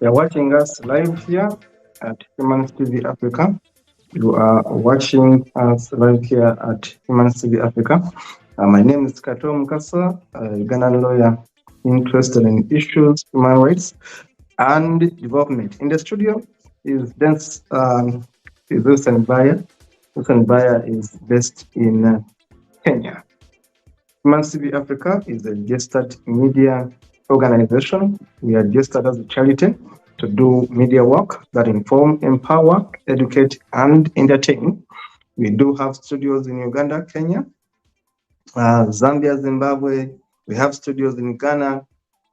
You're watching us live here at Humans TV Africa. You are watching us live here at Humans TV Africa. My name is Kato Mukasa, a Ugandan lawyer interested in issues, human rights, and development. In the studio is Wilson Baya. Wilson Baya is based in Kenya. Humans TV Africa is a registered media organization. We are registered as a charity to do media work that inform, empower, educate, and entertain. We do have studios in Uganda, Kenya, Zambia, Zimbabwe. We have studios in Ghana,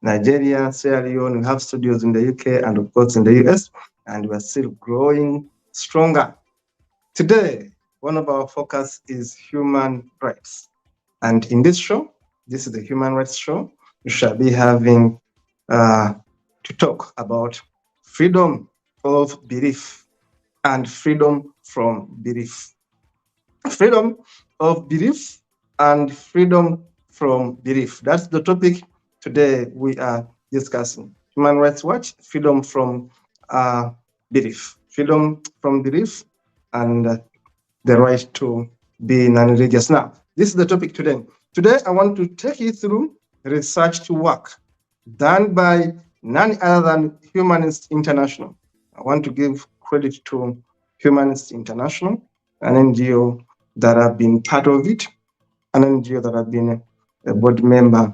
Nigeria, Sierra Leone. We have studios in the UK and, of course, in the US. And we are still growing stronger. Today, one of our focus is human rights. And in this show, this is the Human Rights Show, we shall be having to talk about freedom of belief and freedom from belief. Freedom of belief and freedom from belief. That's the topic today we are discussing. Human Rights Watch, freedom from belief. Freedom from belief and the right to be non-religious. Now, this is the topic today. Today, I want to take you through research work done by none other than Humanist International. I want to give credit to Humanist International, an NGO that have been part of it, an NGO that have been a board member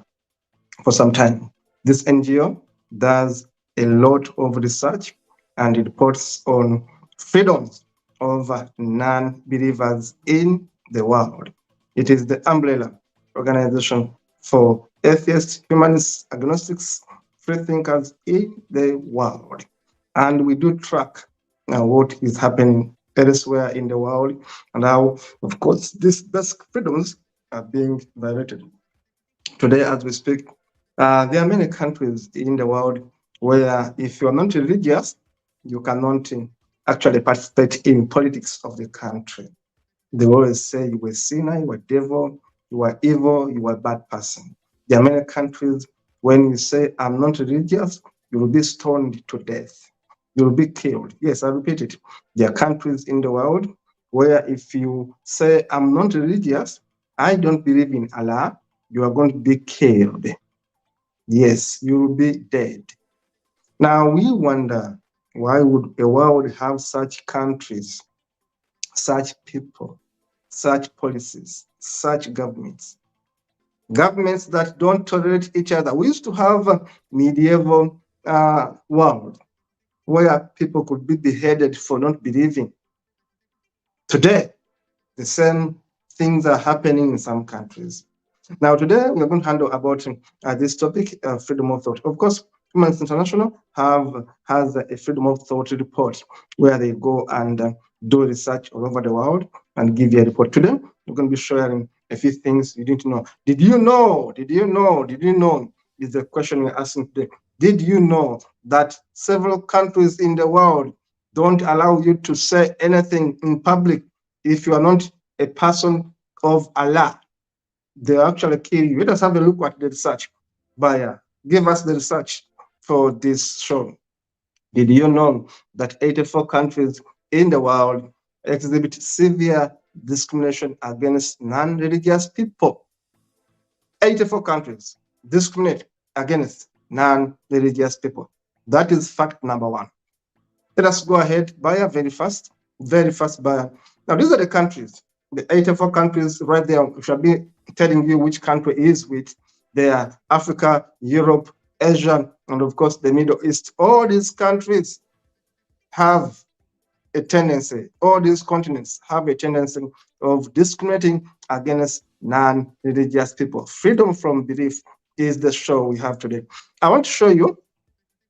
for some time. This NGO does a lot of research and it reports on freedoms of non-believers in the world. It is the umbrella organization for atheists, humanists, agnostics, free thinkers in the world. And we do track what is happening elsewhere in the world and how, of course, these freedoms are being violated. Today, as we speak, there are many countries in the world where if you are not religious, you cannot actually participate in politics of the country. They always say you were sinner, you were devil, you are evil, you are a bad person. There are many countries when you say I'm not religious, you will be stoned to death. You will be killed. Yes, I repeat it. There are countries in the world where if you say I'm not religious, I don't believe in Allah, you are going to be killed. Yes, you will be dead. Now we wonder, why would a world have such countries, such people, such policies, such governments? Governments that don't tolerate each other. We used to have a medieval world where people could be beheaded for not believing. Today, the same things are happening in some countries. Now, today we're going to handle about this topic, freedom of thought. Of course, Humans International has a freedom of thought report where they go and do research all over the world and give you a report. Today, we're going to be sharing a few things you didn't know. Did you know? Did you know? Did you know? Is the question we're asking today. Did you know that several countries in the world don't allow you to say anything in public if you are not a person of Allah? They actually kill you. Let us have a look at the research. Baya, give us the research for this show. Did you know that 84 countries in the world exhibit severe discrimination against non-religious people? 84 countries discriminate against non-religious people. That is fact number one. Let us go ahead, Baya, very fast, Baya. Now, these are the countries, the 84 countries right there. We shall be telling you which country is with. They are Africa, Europe, Asia, and of course the Middle East. All these countries have a tendency, all these continents have a tendency of discriminating against non-religious people. Freedom from belief is the show we have today. I want to show you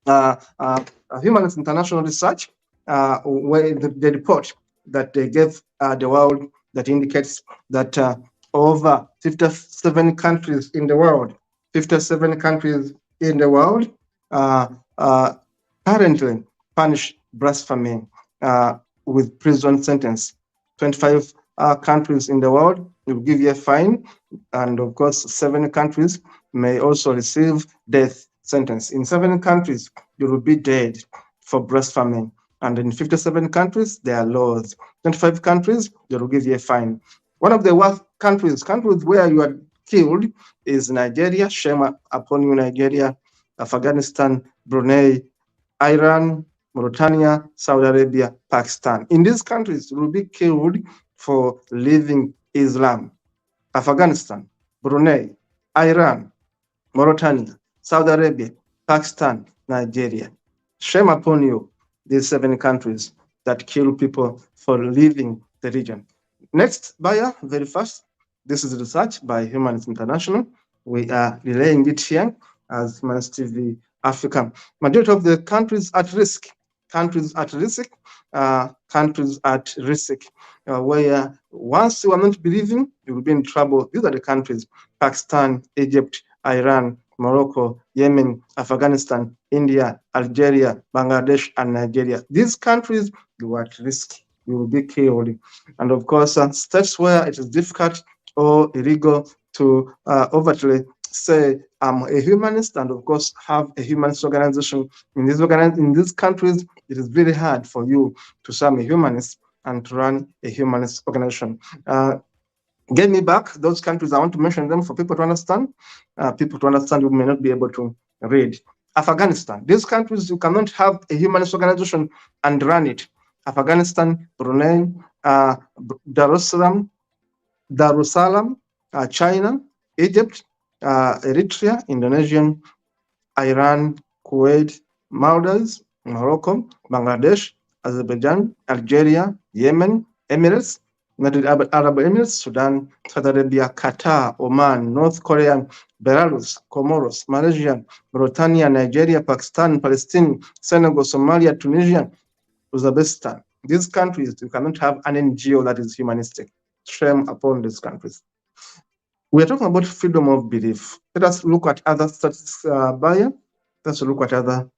Humanists International research, where the report that they gave the world that indicates that over 57 countries in the world, 57 countries in the world currently punish blasphemy with prison sentence. 25 countries in the world will give you a fine, and of course 7 countries may also receive death sentence. In 7 countries, you will be dead for blasphemy. And in 57 countries, there are laws. 25 countries, they will give you a fine. One of the worst countries where you are killed is Nigeria. Shame upon you, Nigeria, Afghanistan, Brunei, Iran, Mauritania, Saudi Arabia, Pakistan. In these countries, you will be killed for living Islam. Afghanistan, Brunei, Iran, Mauritania, Saudi Arabia, Pakistan, Nigeria. Shame upon you, these 7 countries that kill people for leaving the region. Next, Baya, very fast. This is research by Humanities International. We are relaying it here as Humanities TV Africa. Majority of the countries at risk, where once you are not believing, you will be in trouble. These are the countries: Pakistan, Egypt, Iran, Morocco, Yemen, Afghanistan, India, Algeria, Bangladesh, and Nigeria. These countries, you are at risk. You will be killed. And of course, states where it is difficult or illegal to overtly say I'm a humanist, and of course have a humanist organization. In these countries, it is very hard for you to say I'm a humanist and to run a humanist organization. Get me back those countries. I want to mention them for people to understand. People to understand who may not be able to read. Afghanistan. These countries, you cannot have a humanist organization and run it. Afghanistan, Brunei, Darussalam, China, Egypt, Eritrea, Indonesia, Iran, Kuwait, Maldives, Morocco, Bangladesh, Azerbaijan, Algeria, Yemen, Emirates, United Arab Emirates, Sudan, Saudi Arabia, Qatar, Oman, North Korea, Belarus, Comoros, Malaysia, Mauritania, Nigeria, Pakistan, Palestine, Senegal, Somalia, Tunisia, Uzbekistan. These countries, you cannot have an NGO that is humanistic. Shame upon these countries. We are talking about freedom of belief. Let us look at other statistics, Baya. Let's look at other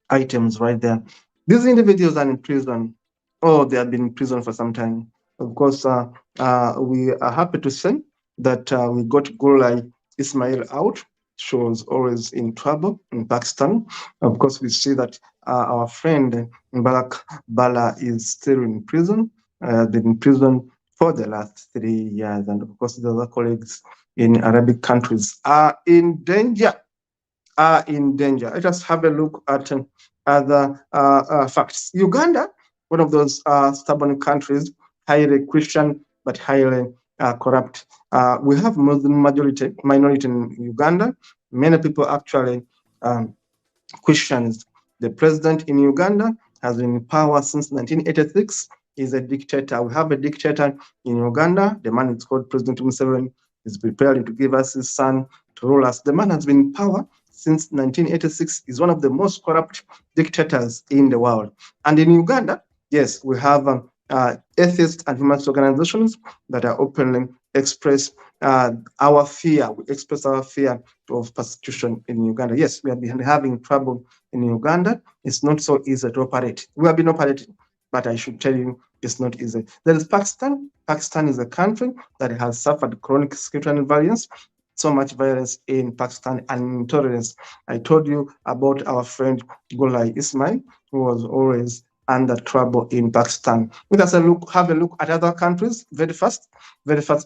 items right there. These individuals are in prison. Oh, they have been in prison for some time. Of course, we are happy to say that we got Gulai Ismail out. She was always in trouble in Pakistan. Of course, we see that our friend Barak Bala is still in prison. Been in prison for the last 3 years. And of course, the other colleagues in Arabic countries are in danger. Let us have a look at other facts. Uganda, one of those stubborn countries, highly Christian but highly corrupt. We have Muslim minority in Uganda. Many people actually Christians. The president in Uganda has been in power since 1986. He's a dictator. We have a dictator in Uganda. The man is called President Museveni. He's preparing to give us his son to rule us. The man has been in power since 1986. He's one of the most corrupt dictators in the world. And in Uganda, yes, we have atheist and humanist organizations that are openly express our fear. We express our fear of persecution in Uganda. Yes, we have been having trouble in Uganda. It's not so easy to operate. We have been operating, but I should tell you, it's not easy. There is Pakistan. Pakistan is a country that has suffered chronic security violence. So much violence in Pakistan and intolerance. I told you about our friend Gulai Ismail, who was always under trouble in Pakistan. Let us have a look at other countries very fast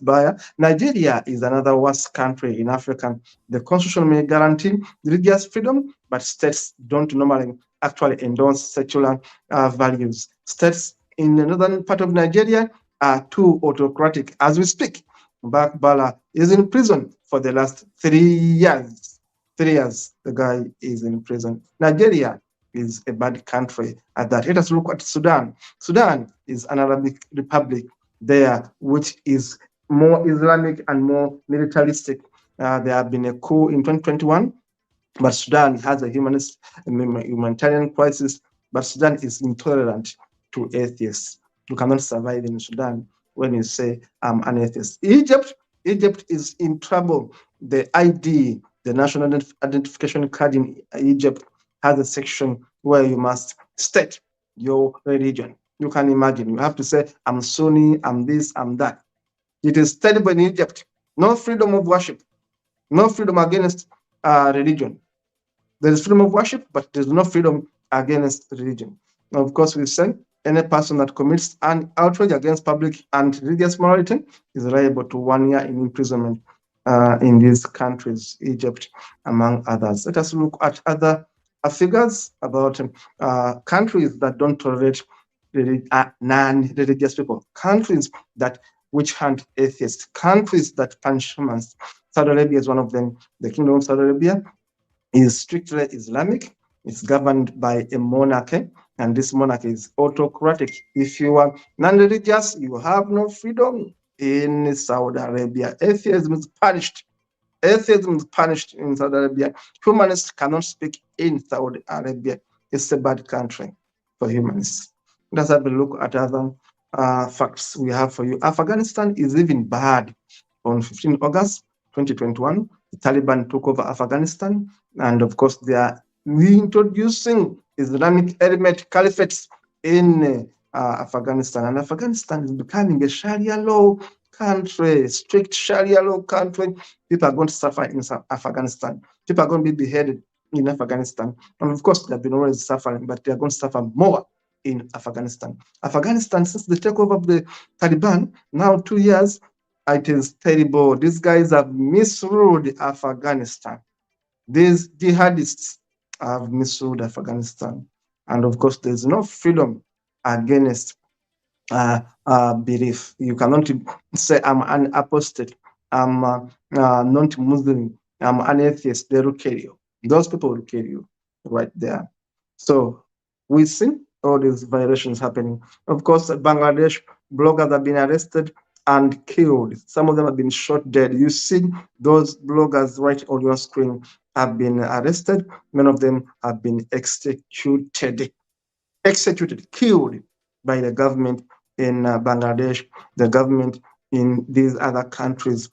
Baya. Nigeria is another worst country in Africa. The constitution may guarantee religious freedom, but states don't normally actually endorse secular values. States in the northern part of Nigeria are too autocratic. As we speak, Barak Bala is in prison for the last 3 years. 3 years, the guy is in prison. Nigeria is a bad country at that. Let us look at Sudan. Sudan is an Arabic republic there, which is more Islamic and more militaristic. There have been a coup in 2021, but Sudan has a humanitarian crisis, but Sudan is intolerant to atheists. You cannot survive in Sudan when you say I'm an atheist. Egypt is in trouble. The ID, the national identification card in Egypt, has a section where you must state your religion. You can imagine, you have to say, I'm Sunni, I'm this, I'm that. It is terrible in Egypt. No freedom of worship, no freedom against religion. There is freedom of worship, but there's no freedom against religion. Now, of course, we say any person that commits an outrage against public and religious morality is liable to 1 year in imprisonment in these countries, Egypt, among others. Let us look at other figures about countries that don't tolerate non-religious people, countries that witch hunt atheists, countries that punish humans. Saudi Arabia is one of them. The Kingdom of Saudi Arabia is strictly Islamic. It's governed by a monarchy, and this monarchy is autocratic. If you are non-religious, you have no freedom in Saudi Arabia. Atheism is punished. Atheism is punished in Saudi Arabia. Humanists cannot speak in Saudi Arabia. It's a bad country for humanists. Let's have a look at other facts we have for you. Afghanistan is even bad. On 15 August 2021, the Taliban took over Afghanistan, and of course they are reintroducing Islamic element caliphates in Afghanistan, and Afghanistan is becoming a Sharia law country, strict Sharia law country. People are going to suffer in Afghanistan. People are going to be beheaded in Afghanistan, and of course they've been already suffering, but they are going to suffer more in Afghanistan. Afghanistan, since the takeover of the Taliban, now 2 years, it is terrible. These guys have misruled Afghanistan. These jihadists have misruled Afghanistan. And of course, there's no freedom against belief. You cannot say, I'm an apostate, I'm not Muslim, I'm an atheist. They will kill you. Those people will kill you right there. So we see all these violations happening. Of course, Bangladesh bloggers have been arrested and killed. Some of them have been shot dead. You see those bloggers right on your screen have been arrested. Many of them have been executed, killed by the government in Bangladesh, the government in these other countries,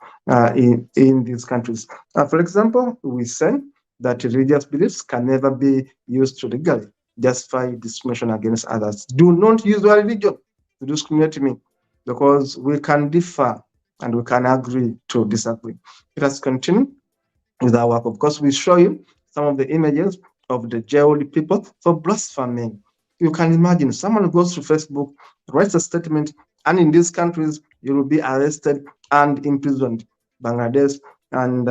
in these countries. For example, we say that religious beliefs can never be used to legally justify discrimination against others. Do not use your religion to discriminate me, because we can differ and we can agree to disagree. Let us continue with our work. Of course, we show you some of the images of the jailed people for blaspheming. You can imagine someone goes to Facebook, writes a statement, and in these countries, you will be arrested and imprisoned. Bangladesh and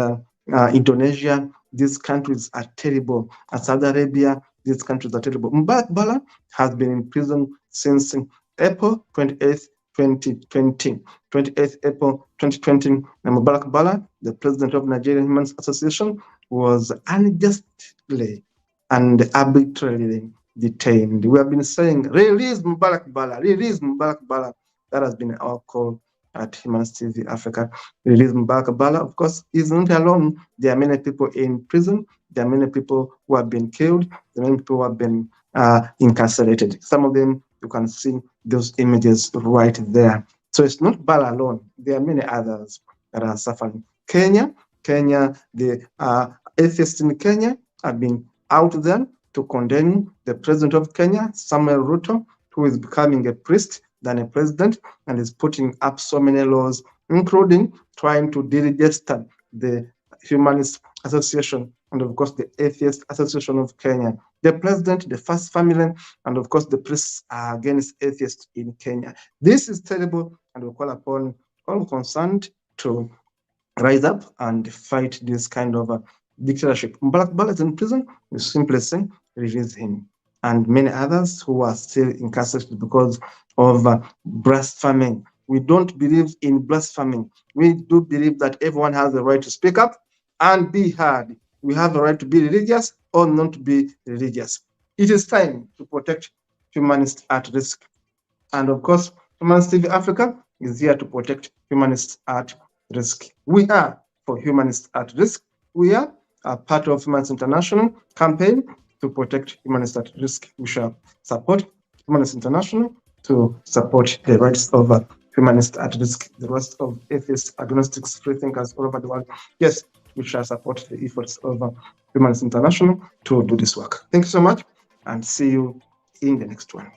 Indonesia, these countries are terrible. Saudi Arabia, these countries are terrible. Mubarak Bala has been in prison since April 28th, 2020. 28th April 2020, Mubarak Bala, the president of Nigerian Human Rights Association, was unjustly and arbitrarily detained. We have been saying, release Mubarak Bala, release Mubarak Bala. That has been our call at Human Rights TV Africa. Release Mubarak Bala. Of course, he's not alone. There are many people in prison. There are many people who have been killed. There are many people who have been incarcerated. Some of them, you can see those images right there. So it's not Bala alone. There are many others that are suffering. Kenya, the atheists in Kenya have been out there to condemn the president of Kenya, Samuel Ruto, who is becoming a priest than a president and is putting up so many laws, including trying to deregister the Humanist Association and, of course, the Atheist Association of Kenya. The president, the first family, and, of course, the priests are against atheists in Kenya. This is terrible, and we call upon all concerned to rise up and fight this kind of dictatorship. Mubarak Bala is in prison. We simply say, release him. And many others who are still incarcerated because of blaspheming. We don't believe in blaspheming. We do believe that everyone has the right to speak up and be heard. We have the right to be religious or not to be religious. It is time to protect humanists at risk. And of course, Human Rights TV Africa is here to protect humanists at risk. We are for humanists at risk. We are a part of Human Rights International campaign to protect humanists at risk. We shall support Human Rights International to support the rights of humanists at risk, the rights of atheists, agnostics, free thinkers all over the world. Yes, we shall support the efforts of Human Rights International to do this work. Thank you so much, and see you in the next one.